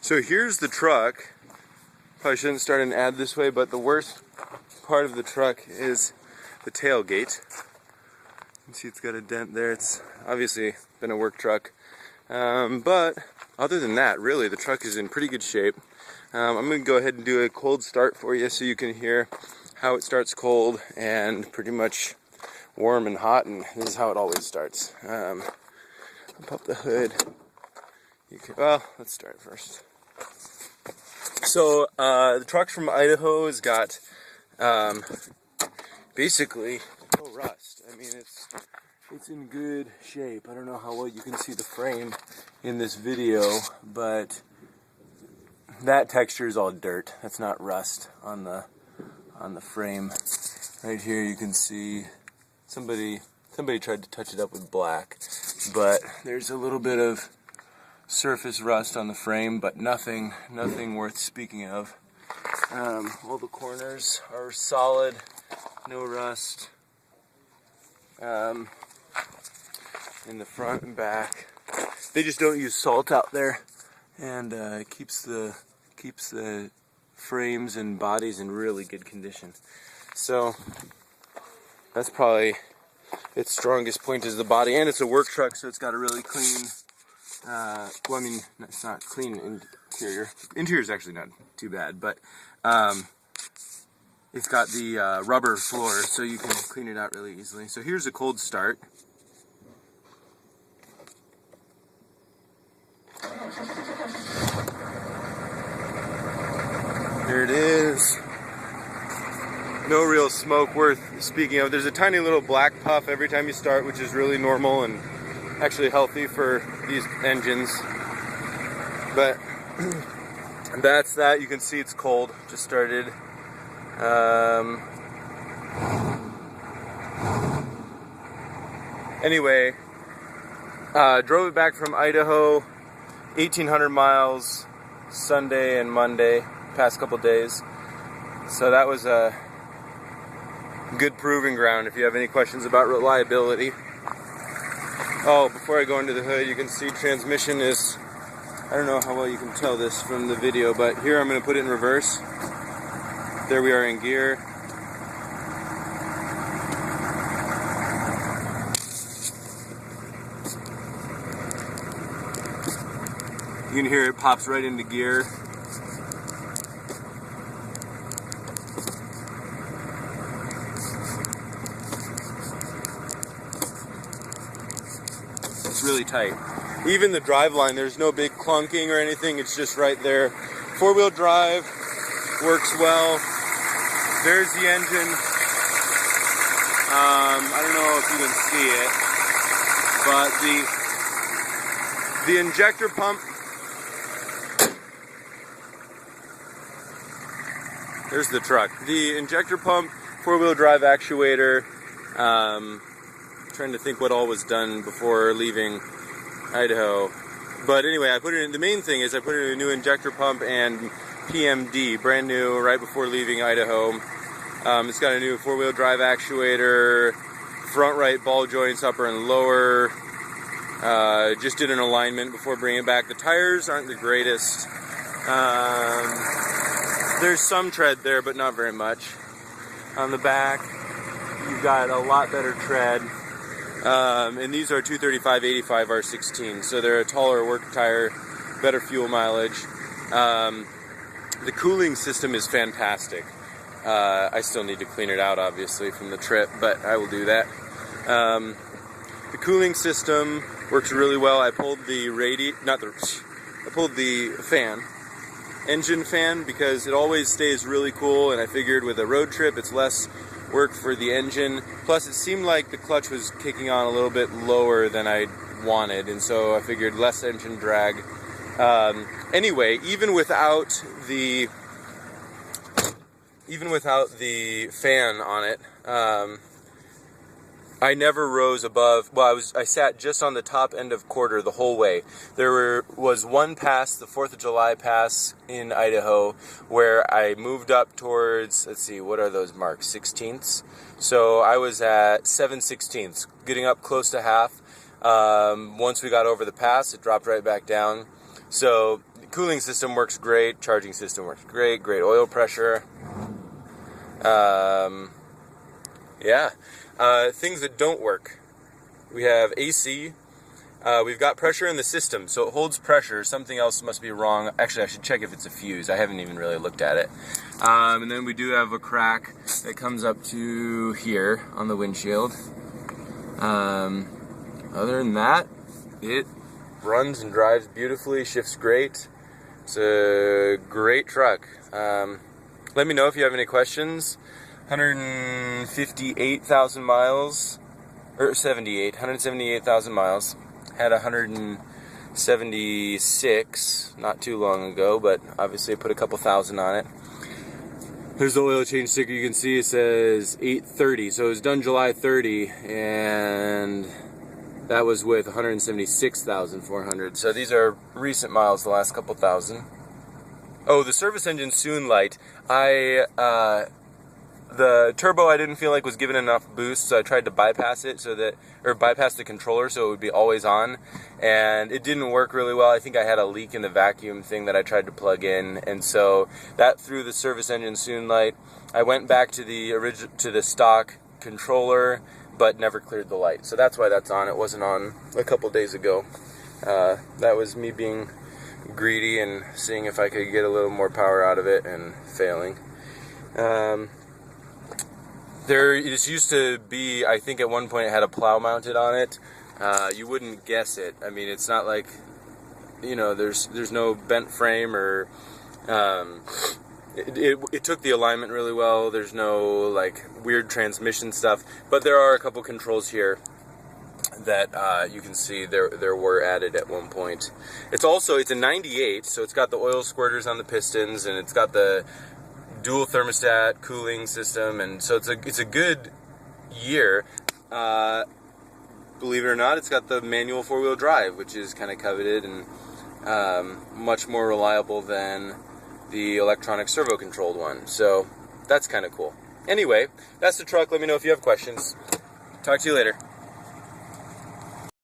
So here's the truck. Probably shouldn't start an ad this way, but the worst part of the truck is the tailgate. You can see it's got a dent there. It's obviously been a work truck. But other than that, really, the truck is in pretty good shape. I'm going to go ahead and do a cold start for you so you can hear how it starts cold and pretty much warm and hot, and this is how it always starts. I'll pop the hood. Well, let's start first. So the truck from Idaho has got basically no rust. I mean, it's in good shape. I don't know how well you can see the frame in this video, but that texture is all dirt. That's not rust on the frame. Right here you can see somebody tried to touch it up with black, but there's a little bit of surface rust on the frame, but nothing worth speaking of. All the corners are solid, no rust. In the front and back, they just don't use salt out there, and it keeps the frames and bodies in really good condition. So that's probably its strongest point, is the body, and it's a work truck, so it's got a really clean. Well, I mean, it's not clean interior. Interior is actually not too bad, but it's got the rubber floor, so you can clean it out really easily. So here's a cold start. There it is. No real smoke worth speaking of. There's a tiny little black puff every time you start, which is really normal and actually healthy for these engines. But that's that. You can see it's cold. Just started. Anyway, drove it back from Idaho, 1,800 miles, Sunday and Monday, past couple days. So that was a good proving ground if you have any questions about reliability. Oh, before I go into the hood, you can see transmission is, I don't know how well you can tell this from the video, but here I'm going to put it in reverse. There we are in gear. You can hear it pops right into gear. It's really tight. Even the drive line, there's no big clunking or anything, it's just right there. Four-wheel drive works well. There's the engine. I don't know if you can see it, but the injector pump, there's the truck. The injector pump, four-wheel drive actuator, trying to think what all was done before leaving Idaho. But anyway, I put it in, the main thing is I put in a new injector pump and PMD, brand new, right before leaving Idaho. It's got a new four-wheel drive actuator, front right ball joints, upper and lower. Just did an alignment before bringing it back. The tires aren't the greatest. There's some tread there, but not very much. On the back, you've got a lot better tread. And these are 235/85 R16, so they're a taller work tire, better fuel mileage. The cooling system is fantastic. I still need to clean it out, obviously, from the trip, but I will do that. The cooling system works really well. I pulled the engine fan, because it always stays really cool, and I figured with a road trip it's less work for the engine. Plus, it seemed like the clutch was kicking on a little bit lower than I wanted, and so I figured less engine drag. Anyway, even without the fan on it, I never rose above. Well, I sat just on the top end of quarter the whole way. There was one pass, the 4th of July pass in Idaho, where I moved up towards, let's see, what are those marks? 16ths. So I was at 7/16ths, getting up close to half. Once we got over the pass, it dropped right back down. So cooling system works great, charging system works great, great oil pressure. Things that don't work. We have AC. We've got pressure in the system, so it holds pressure. Something else must be wrong. Actually, I should check if it's a fuse. I haven't even really looked at it. And then we do have a crack that comes up to here on the windshield. Other than that, it runs and drives beautifully, shifts great. It's a great truck. Let me know if you have any questions. 158,000 miles, or 178,000 miles. Had 176 not too long ago, but obviously I put a couple thousand on it. There's the oil change sticker. You can see it says 830, so it was done July 30, and that was with 176,400. So these are recent miles, the last couple thousand. Oh, the service engine soon light. The turbo I didn't feel like was given enough boost, so I tried to bypass it bypass the controller so it would be always on, and it didn't work really well. I think I had a leak in the vacuum thing that I tried to plug in, and so that threw the service engine soon light. I went back to the stock controller, but never cleared the light. So that's why that's on. It wasn't on a couple days ago. That was me being greedy and seeing if I could get a little more power out of it and failing. This used to be, I think at one point it had a plow mounted on it. You wouldn't guess it. I mean, it's not like, you know, there's no bent frame or, it took the alignment really well. There's no like weird transmission stuff, but there are a couple controls here that you can see there were added at one point. It's a 98, so it's got the oil squirters on the pistons, and it's got the dual thermostat cooling system, and so it's a good year. Believe it or not, it's got the manual 4-wheel drive, which is kind of coveted and much more reliable than the electronic servo controlled one. So that's kind of cool. Anyway, that's the truck. Let me know if you have questions. Talk to you later.